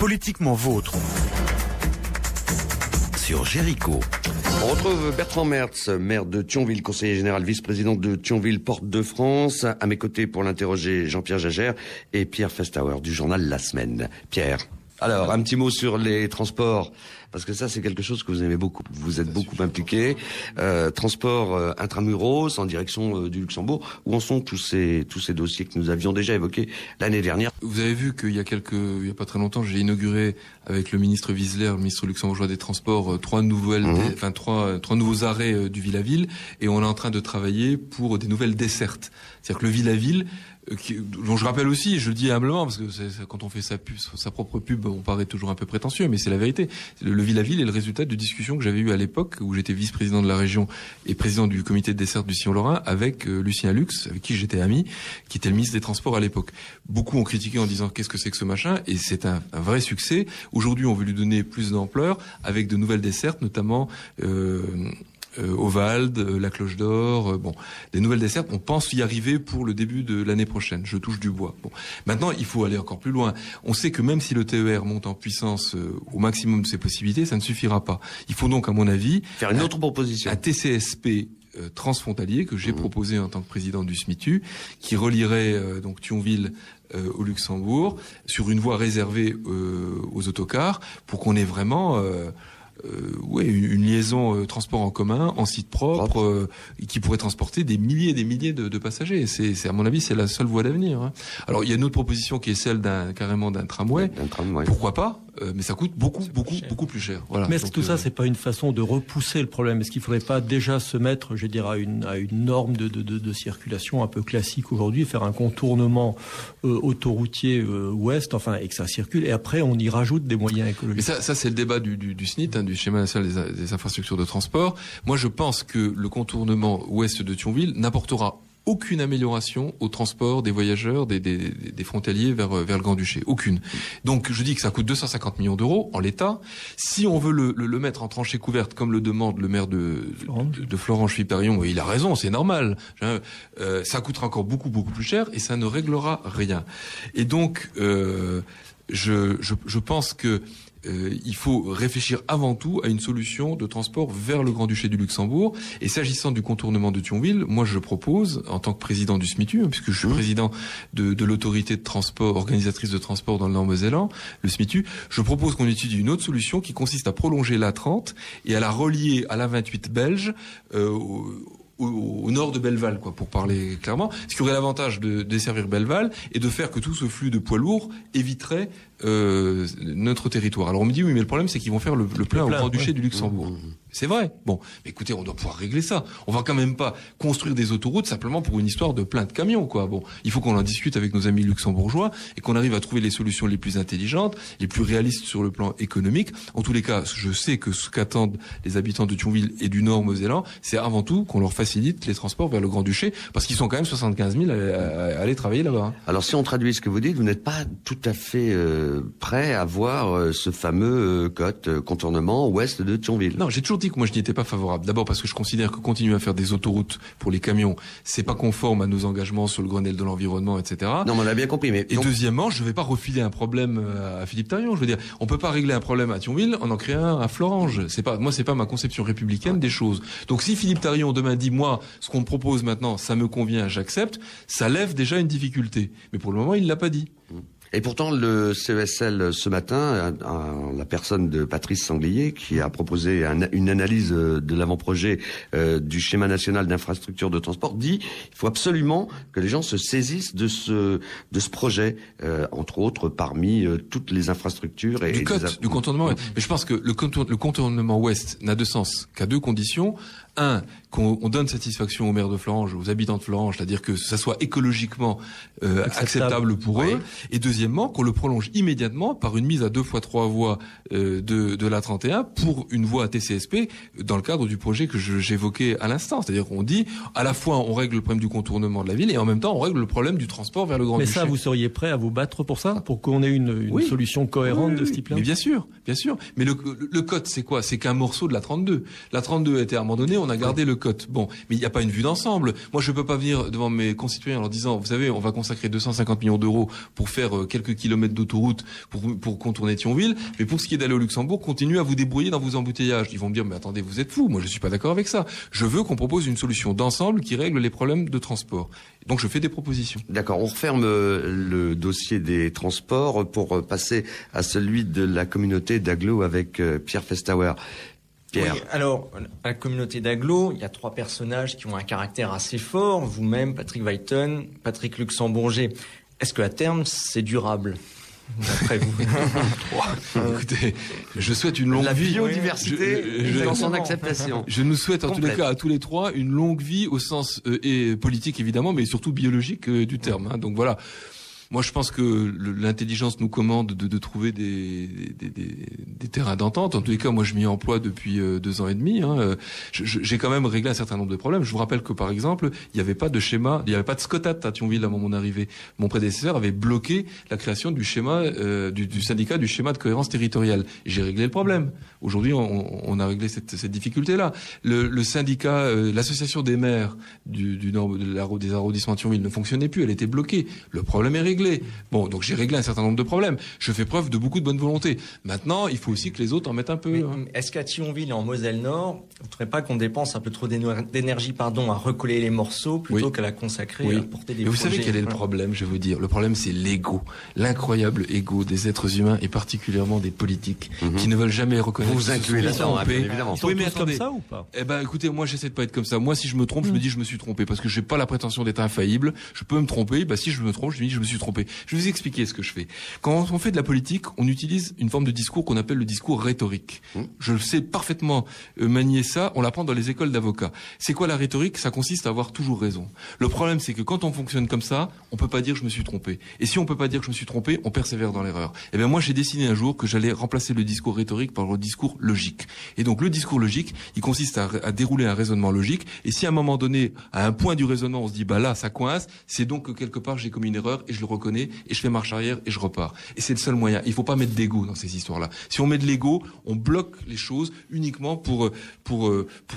Politiquement vôtre. Sur Jéricho. On retrouve Bertrand Mertz, maire de Thionville, conseiller général, vice-président de Thionville Porte de France. À mes côtés pour l'interroger, Jean-Pierre Jagère et Pierre Festauer du journal La Semaine. Pierre, alors un petit mot sur les transports, parce que ça c'est quelque chose que vous aimez beaucoup. Vous êtes beaucoup impliqué. Transport intramuros en direction du Luxembourg. Où en sont tous ces dossiers que nous avions déjà évoqués l'année dernière? Vous avez vu qu'il y a pas très longtemps, j'ai inauguré avec le ministre Wiesler, le ministre luxembourgeois des Transports, trois nouveaux arrêts du Ville-à-Ville, et on est en train de travailler pour des nouvelles dessertes. C'est-à-dire que le Ville-à-Ville, dont je rappelle aussi, je le dis humblement, parce que quand on fait sa propre pub, on paraît toujours un peu prétentieux, mais c'est la vérité. Le Ville-à-Ville est le résultat de discussions que j'avais eues à l'époque, où j'étais vice-président de la région et président du comité de desserte du Sillon-Lorrain, avec Lucien Lux, avec qui j'étais ami, qui était le ministre des Transports à l'époque. Beaucoup ont critiqué en disant qu'est-ce que c'est que ce machin, et c'est un vrai succès. Aujourd'hui, on veut lui donner plus d'ampleur, avec de nouvelles dessertes, notamment Ovalde, la Cloche d'Or, des nouvelles dessertes. On pense y arriver pour le début de l'année prochaine. Je touche du bois. Bon, maintenant, il faut aller encore plus loin. On sait que même si le TER monte en puissance au maximum de ses possibilités, ça ne suffira pas. Il faut donc, à mon avis, faire une autre proposition. Un TCSP transfrontalier que j'ai proposé en tant que président du SMITU, qui relierait donc Thionville au Luxembourg sur une voie réservée aux autocars, pour qu'on ait vraiment une liaison transport en commun, en site propre, qui pourrait transporter des milliers et des milliers de passagers. C'est à mon avis, c'est la seule voie d'avenir. Hein. Alors, il y a une autre proposition qui est celle carrément d'un tramway. Pourquoi pas? Mais ça coûte beaucoup plus cher. Voilà. Mais est-ce que tout ça, c'est pas une façon de repousser le problème? Est-ce qu'il faudrait pas déjà se mettre, je dirais, à une norme de circulation un peu classique aujourd'hui, faire un contournement autoroutier ouest, et que ça circule, et après on y rajoute des moyens écologiques? Mais ça c'est le débat du SNIT, du schéma national des infrastructures de transport. Moi, je pense que le contournement ouest de Thionville n'apportera aucune amélioration au transport des voyageurs, des frontaliers vers le Grand-Duché. Aucune. Donc, je dis que ça coûte 250 millions d'euros en l'état. Si on veut le mettre en tranchée couverte, comme le demande le maire de Florence-Philippe-Parion, il a raison, c'est normal. Ça coûtera encore beaucoup plus cher et ça ne réglera rien. Et donc, je pense que il faut réfléchir avant tout à une solution de transport vers le Grand-Duché du Luxembourg. Et s'agissant du contournement de Thionville, moi je propose, en tant que président du SMITU, puisque je suis président de l'autorité de transport, organisatrice de transport dans le Nord-Mosellan, le SMITU, je propose qu'on étudie une autre solution qui consiste à prolonger l'A30 et à la relier à l'A28 belge, au nord de Belleval, pour parler clairement, ce qui aurait l'avantage de desservir Belleval et de faire que tout ce flux de poids lourds éviterait notre territoire. Alors on me dit oui, mais le problème c'est qu'ils vont faire le plein au Grand-Duché du Luxembourg. C'est vrai. Bon, mais écoutez, on doit pouvoir régler ça. On va quand même pas construire des autoroutes simplement pour une histoire de plein de camions, Bon, il faut qu'on en discute avec nos amis luxembourgeois et qu'on arrive à trouver les solutions les plus intelligentes, les plus réalistes sur le plan économique. En tous les cas, je sais que ce qu'attendent les habitants de Thionville et du Nord-Mosellan, c'est avant tout qu'on leur facilite les transports vers le Grand-Duché, parce qu'ils sont quand même 75 000 à aller travailler là-bas. Alors si on traduit ce que vous dites, vous n'êtes pas tout à fait prêt à voir ce fameux contournement ouest de Thionville. Non, j'ai toujours dit que moi je n'y étais pas favorable. D'abord parce que je considère que continuer à faire des autoroutes pour les camions, c'est pas conforme à nos engagements sur le Grenelle de l'environnement, etc. Non, mais on a bien compris. Mais et deuxièmement, je vais pas refiler un problème à Philippe Tarion. Je veux dire, on peut pas régler un problème à Thionville en créer un à Florange. C'est pas ma conception républicaine des choses. Donc si Philippe Tarion demain dit moi, ce qu'on me propose maintenant, ça me convient, j'accepte, ça lève déjà une difficulté. Mais pour le moment, il l'a pas dit. Et pourtant, le CESL, ce matin, la personne de Patrice Sanglier, qui a proposé une analyse de l'avant-projet du schéma national d'infrastructure de transport, dit il faut absolument que les gens se saisissent de ce projet, entre autres parmi toutes les infrastructures et du contournement. Mais je pense que le contournement ouest n'a de sens qu'à deux conditions. Un, qu'on donne satisfaction aux maires de Florange, aux habitants de Florange, c'est-à-dire que ça soit écologiquement acceptable pour eux. Et deuxièmement, qu'on le prolonge immédiatement par une mise à 2 fois 3 voies de l'A31 pour une voie TCSP dans le cadre du projet que j'évoquais à l'instant. C'est-à-dire qu'on dit, à la fois on règle le problème du contournement de la ville et en même temps on règle le problème du transport vers le Grand-Duché. Mais ça, vous seriez prêt à vous battre pour ça, pour qu'on ait une solution cohérente de ce type-là? Mais bien sûr. Mais le COT, c'est quoi? C'est qu'un morceau de la 32. La 32 a été abandonnée, on a gardé le COT. Bon, mais il n'y a pas une vue d'ensemble. Moi, je peux pas venir devant mes concitoyens en leur disant, vous savez, on va consacrer 250 millions d'euros pour faire quelques kilomètres d'autoroute pour contourner Thionville. Mais pour ce qui est d'aller au Luxembourg, continuez à vous débrouiller dans vos embouteillages. Ils vont me dire, mais attendez, vous êtes fous. Moi, je suis pas d'accord avec ça. Je veux qu'on propose une solution d'ensemble qui règle les problèmes de transport. Donc, je fais des propositions. D'accord. On referme le dossier des transports pour passer à celui de la communauté d'agglo avec Pierre Festauer. Pierre. Oui, alors, à la communauté d'agglo, il y a 3 personnages qui ont un caractère assez fort. Vous-même, Patrick Weiten, Patrick Luxembourger. Est-ce qu'à terme, c'est durable, d'après vous? Écoutez, je souhaite une longue vie. La biodiversité dans son acceptation. Je nous souhaite en tous les cas à tous les 3 une longue vie au sens et politique évidemment, mais surtout biologique du terme. Hein. Donc voilà. Moi, je pense que l'intelligence nous commande de trouver des terrains d'entente. En tous les cas, moi, je m'y emploie depuis 2 ans et demi. Hein. J'ai quand même réglé un certain nombre de problèmes. Je vous rappelle que, par exemple, il n'y avait pas de schéma, il n'y avait pas de SCOTAT à Thionville à mon arrivée. Mon prédécesseur avait bloqué la création du schéma du syndicat du schéma de cohérence territoriale. J'ai réglé le problème. Aujourd'hui, on a réglé cette difficulté-là. Le syndicat, l'association des maires du nord des arrondissements de Thionville ne fonctionnait plus. Elle était bloquée. Le problème est réglé. Bon, donc j'ai réglé un certain nombre de problèmes. Je fais preuve de beaucoup de bonne volonté. Maintenant, il faut aussi que les autres en mettent un peu. Mais, est-ce qu'à Thionville et en Moselle-Nord, vous ne trouvez pas qu'on dépense un peu trop d'énergie, à recoller les morceaux plutôt qu'à la consacrer à porter des projets? Vous savez quel est le problème, je vais vous dire. Le problème, c'est l'ego. L'incroyable ego des êtres humains et particulièrement des politiques qui ne veulent jamais reconnaître. Vous incluez là-dedans, bien évidemment. Ils sont tous comme ça ou pas? Eh ben, écoutez, moi, j'essaie de pas être comme ça. Moi, si je me trompe, je me dis je me suis trompé parce que j'ai pas la prétention d'être infaillible. Je peux me tromper. Bah, si je me trompe, je me dis je me suis trompé. Je vais vous expliquer ce que je fais. Quand on fait de la politique, on utilise une forme de discours qu'on appelle le discours rhétorique. Je sais parfaitement manier ça. On l'apprend dans les écoles d'avocats. C'est quoi la rhétorique? Ça consiste à avoir toujours raison. Le problème, c'est que quand on fonctionne comme ça, on peut pas dire je me suis trompé. Et si on peut pas dire que je me suis trompé, on persévère dans l'erreur. Eh bien, moi, j'ai décidé un jour que j'allais remplacer le discours rhétorique par le discours logique. Et donc, le discours logique, il consiste à dérouler un raisonnement logique. Et si à un moment donné, à un point du raisonnement, on se dit bah là, ça coince, c'est donc que quelque part j'ai commis une erreur et je le reconnais et je fais marche arrière et je repars. Et c'est le seul moyen. Il faut pas mettre d'ego dans ces histoires-là. Si on met de l'ego, on bloque les choses uniquement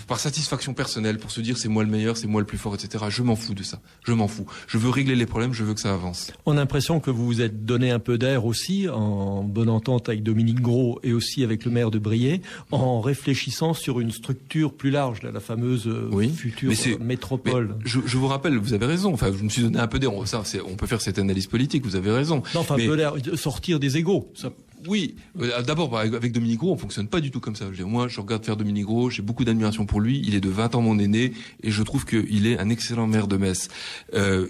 par satisfaction personnelle, pour se dire c'est moi le meilleur, c'est moi le plus fort, etc. Je m'en fous de ça. Je m'en fous. Je veux régler les problèmes, je veux que ça avance. On a l'impression que vous vous êtes donné un peu d'air aussi, en bonne entente avec Dominique Gros et aussi avec le maire de Briey, en réfléchissant sur une structure plus large, la fameuse future métropole. Mais je vous rappelle, vous avez raison. Enfin, je me suis donné un peu d'air. On peut faire cette analyse politique. Vous avez raison. Non, enfin, sortir des égos. Ça... Oui, d'abord avec Dominique Gros, on fonctionne pas du tout comme ça. Moi, je regarde faire Dominique Gros, j'ai beaucoup d'admiration pour lui. Il est de 20 ans mon aîné et je trouve qu'il est un excellent maire de Metz.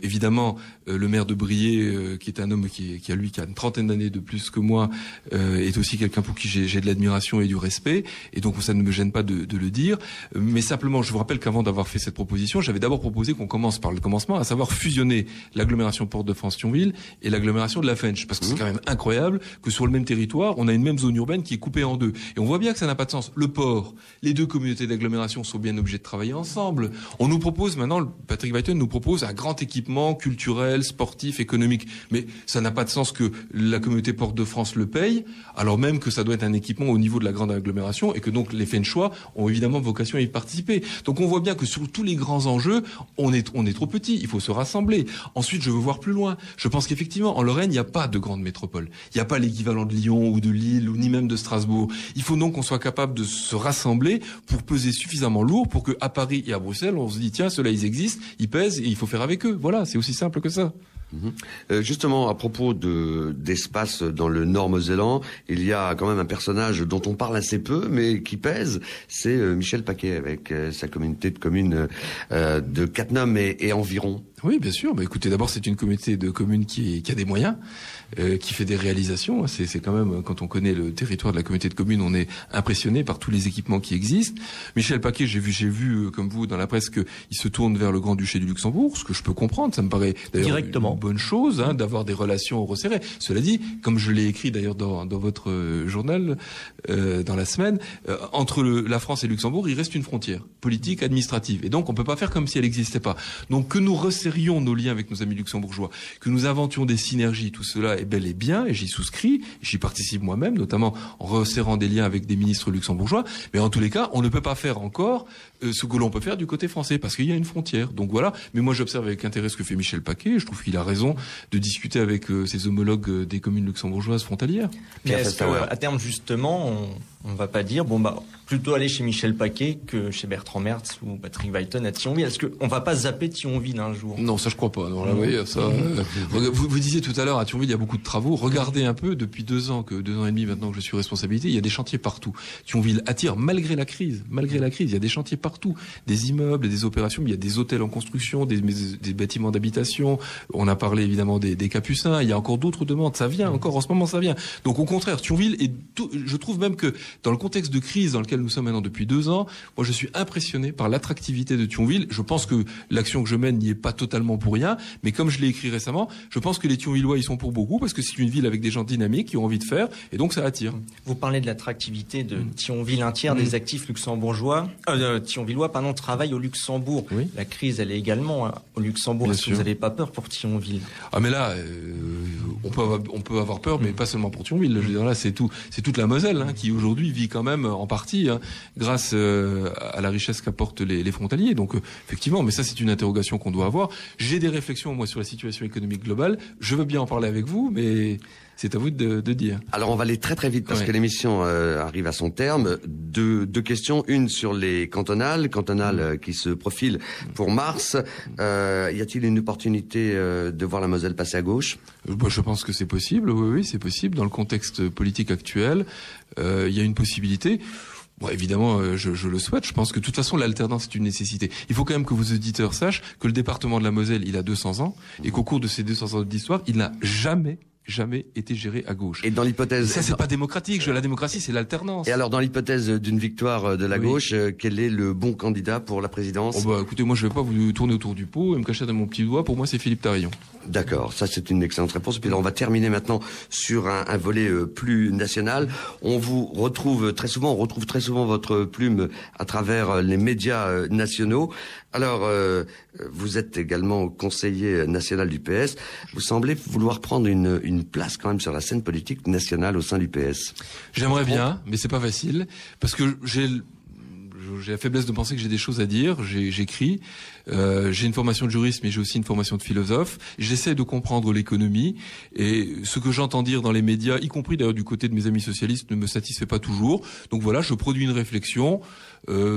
Évidemment, le maire de Briey, qui est un homme qui a une 30aine d'années de plus que moi, est aussi quelqu'un pour qui j'ai de l'admiration et du respect. Et donc ça ne me gêne pas de le dire. Mais simplement, je vous rappelle qu'avant d'avoir fait cette proposition, j'avais d'abord proposé qu'on commence par le commencement, à savoir fusionner l'agglomération Port-de-France-Thionville et l'agglomération de la Fench, parce que c'est quand même incroyable que sur le même territoire, on a une même zone urbaine qui est coupée en deux. Et on voit bien que ça n'a pas de sens. Le port, les deux communautés d'agglomération sont bien obligées de travailler ensemble. On nous propose maintenant, Patrick Weiten nous propose un grand équipement culturel, sportif, économique. Mais ça n'a pas de sens que la communauté Port-de-France le paye, alors même que ça doit être un équipement au niveau de la grande agglomération et que donc les Fenchois ont évidemment vocation à y participer. Donc on voit bien que sur tous les grands enjeux, on est trop petit. Il faut se rassembler. Ensuite, je veux voir plus loin. Je pense qu'effectivement, en Lorraine, il n'y a pas de grande métropole. Il n'y a pas l'équivalent de Lyon ou de Lille ou ni même de Strasbourg. Il faut donc qu'on soit capable de se rassembler pour peser suffisamment lourd pour que à Paris et à Bruxelles, on se dit tiens, ceux-là ils existent, ils pèsent et il faut faire avec eux. Voilà, c'est aussi simple que ça. Justement, à propos d'espace dans le Nord-Mosellan, il y a quand même un personnage dont on parle assez peu, mais qui pèse, c'est Michel Paquet, avec sa communauté de communes de Cattenom et environ. Oui, bien sûr. Bah, écoutez, d'abord, c'est une communauté de communes qui a des moyens, qui fait des réalisations. C'est quand même, quand on connaît le territoire de la communauté de communes, on est impressionné par tous les équipements qui existent. Michel Paquet, j'ai vu, comme vous, dans la presse, qu'il se tourne vers le Grand-Duché du Luxembourg, ce que je peux comprendre. Ça me paraît d'ailleurs directement une bonne chose, d'avoir des relations resserrées. Cela dit, comme je l'ai écrit d'ailleurs dans votre journal, dans la semaine, entre la France et le Luxembourg, il reste une frontière politique, administrative. Et donc, on peut pas faire comme si elle n'existait pas. Donc, que nous resserrions resserrions nos liens avec nos amis luxembourgeois, que nous inventions des synergies, tout cela est bel et bien, et j'y souscris, j'y participe moi-même, notamment en resserrant des liens avec des ministres luxembourgeois, mais en tous les cas, on ne peut pas faire encore ce que l'on peut faire du côté français, parce qu'il y a une frontière. Donc voilà, mais moi j'observe avec intérêt ce que fait Michel Paquet, je trouve qu'il a raison de discuter avec ses homologues des communes luxembourgeoises frontalières. Mais est-ce qu'à terme, justement, on va pas dire, plutôt aller chez Michel Paquet que chez Bertrand Mertz ou Patrick Weilton à Thionville? Est-ce qu'on va pas zapper Thionville un jour? Non, ça je crois pas. Non, là, oui, ça, vous disiez tout à l'heure, à Thionville, il y a beaucoup de travaux. Regardez un peu, depuis 2 ans et demi maintenant que je suis responsabilité, il y a des chantiers partout. Thionville attire malgré la crise. Il y a des chantiers partout. Des immeubles, des opérations, mais il y a des hôtels en construction, des bâtiments d'habitation. On a parlé évidemment des Capucins. Il y a encore d'autres demandes. Ça vient encore, en ce moment, ça vient. Donc au contraire, Thionville je trouve même que dans le contexte de crise dans lequel nous sommes maintenant depuis 2 ans, moi je suis impressionné par l'attractivité de Thionville. Je pense que l'action que je mène n'y est pas totalement pour rien, mais comme je l'ai écrit récemment, je pense que les Thionvillois y sont pour beaucoup, parce que c'est une ville avec des gens dynamiques qui ont envie de faire, et donc ça attire. Vous parlez de l'attractivité de Thionville. Un tiers des actifs luxembourgeois, Thionvillois, travaillent au Luxembourg. Oui. La crise, elle est également au Luxembourg. Est-ce que vous n'avez pas peur pour Thionville? Ah mais là, on peut avoir peur, mais pas seulement pour Thionville. Je veux dire, là, c'est toute la Moselle qui aujourd'hui vit quand même en partie grâce à la richesse qu'apportent les frontaliers. Donc effectivement, mais ça c'est une interrogation qu'on doit avoir. J'ai des réflexions moi sur la situation économique globale. Je veux bien en parler avec vous, mais c'est à vous de dire. Alors on va aller très très vite parce que l'émission arrive à son terme. Deux questions, une sur les cantonales qui se profilent pour mars. Y a-t-il une opportunité de voir la Moselle passer à gauche? Je pense que c'est possible. Oui, c'est possible dans le contexte politique actuel. Il y a une possibilité. Bon, évidemment, je le souhaite. Je pense que de toute façon, l'alternance est une nécessité. Il faut quand même que vos auditeurs sachent que le département de la Moselle, il a 200 ans et qu'au cours de ces 200 ans d'histoire, il n'a jamais été géré à gauche. Et dans l'hypothèse... Ça, c'est pas démocratique. La démocratie, c'est l'alternance. Et alors, dans l'hypothèse d'une victoire de la gauche, quel est le bon candidat pour la présidence? Écoutez, moi, je vais pas vous tourner autour du pot et me cacher dans mon petit doigt. Pour moi, c'est Philippe Tarillon. D'accord. Ça, c'est une excellente réponse. Puis là, on va terminer maintenant sur un volet plus national. On retrouve très souvent votre plume à travers les médias nationaux. Alors, vous êtes également conseiller national du PS. Vous semblez vouloir prendre une place quand même sur la scène politique nationale au sein du PS. J'aimerais bien, mais c'est pas facile, parce que j'ai la faiblesse de penser que j'ai des choses à dire. J'écris. J'ai une formation de juriste, mais j'ai aussi une formation de philosophe. J'essaie de comprendre l'économie, et ce que j'entends dire dans les médias, y compris d'ailleurs du côté de mes amis socialistes, ne me satisfait pas toujours. Donc voilà, je produis une réflexion.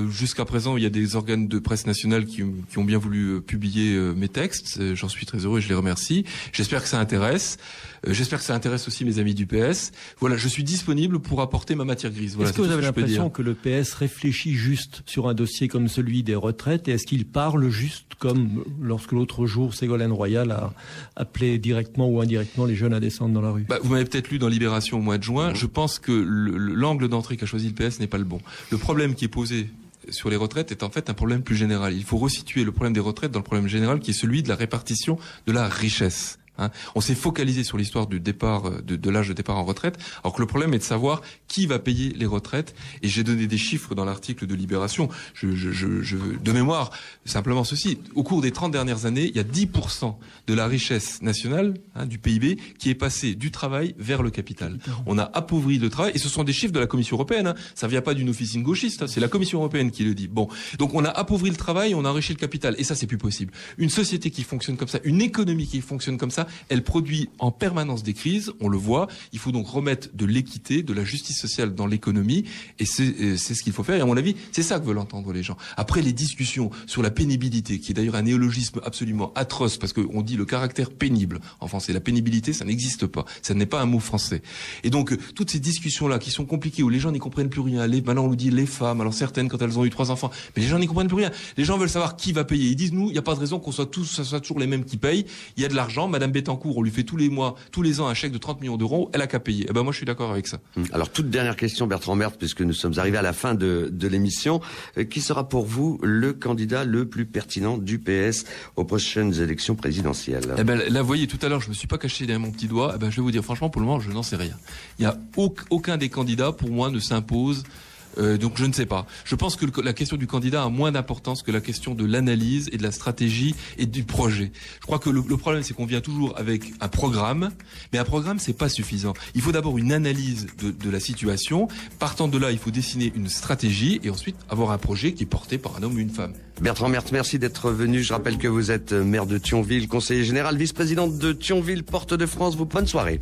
Jusqu'à présent, il y a des organes de presse nationale qui ont bien voulu publier mes textes. J'en suis très heureux et je les remercie. J'espère que ça intéresse. J'espère que ça intéresse aussi mes amis du PS. Voilà, je suis disponible pour apporter ma matière grise. Voilà, est-ce que vous avez l'impression que le PS réfléchit juste sur un dossier comme celui des retraites, et est-ce qu'il parle juste comme lorsque l'autre jour Ségolène Royal a appelé directement ou indirectement les jeunes à descendre dans la rue? Vous m'avez peut-être lu dans Libération au mois de juin. Je pense que l'angle d'entrée qu'a choisi le PS n'est pas le bon. Le problème qui est posé sur les retraites est en fait un problème plus général. Il faut resituer le problème des retraites dans le problème général qui est celui de la répartition de la richesse. On s'est focalisé sur l'histoire du départ, de l'âge de départ en retraite, alors que le problème est de savoir qui va payer les retraites. Et j'ai donné des chiffres dans l'article de Libération. De mémoire, simplement ceci. Au cours des 30 dernières années, il y a 10% de la richesse nationale, du PIB, qui est passée du travail vers le capital. On a appauvri le travail, et ce sont des chiffres de la Commission européenne. Ça vient pas d'une officine gauchiste, c'est la Commission européenne qui le dit. Bon, donc on a appauvri le travail, on a enrichi le capital, et ça c'est plus possible. Une société qui fonctionne comme ça, une économie qui fonctionne comme ça, elle produit en permanence des crises, on le voit. Il faut donc remettre de l'équité, de la justice sociale dans l'économie, et c'est ce qu'il faut faire. Et à mon avis, c'est ça que veulent entendre les gens. Après, les discussions sur la pénibilité, qui est d'ailleurs un néologisme absolument atroce, parce qu'on dit le caractère pénible en français. La pénibilité, ça n'existe pas. Ça n'est pas un mot français. Et donc, toutes ces discussions-là qui sont compliquées, où les gens n'y comprennent plus rien. Maintenant, on nous dit les femmes, alors certaines quand elles ont eu 3 enfants, mais les gens n'y comprennent plus rien. Les gens veulent savoir qui va payer. Ils disent, nous, il n'y a pas de raison ça soit toujours les mêmes qui payent. Il y a de l'argent. Madame Bettencourt, on lui fait tous les ans un chèque de 30 millions d'euros, elle a qu'à payer. Moi, je suis d'accord avec ça. Alors, toute dernière question, Bertrand Mertz, puisque nous sommes arrivés à la fin de l'émission. Qui sera pour vous le candidat le plus pertinent du PS aux prochaines élections présidentielles? Là, vous voyez, tout à l'heure, je me suis pas caché derrière mon petit doigt. Je vais vous dire, franchement, pour le moment, je n'en sais rien. Il y a aucun des candidats, pour moi, ne s'impose Donc je ne sais pas. Je pense que la question du candidat a moins d'importance que la question de l'analyse et de la stratégie et du projet. Je crois que le problème, c'est qu'on vient toujours avec un programme, mais un programme, c'est pas suffisant. Il faut d'abord une analyse de la situation. Partant de là, il faut dessiner une stratégie et ensuite avoir un projet qui est porté par un homme ou une femme. Bertrand Mertz, merci d'être venu. Je rappelle que vous êtes maire de Thionville, conseiller général, vice-présidente de Thionville, Porte de France. Bonne soirée.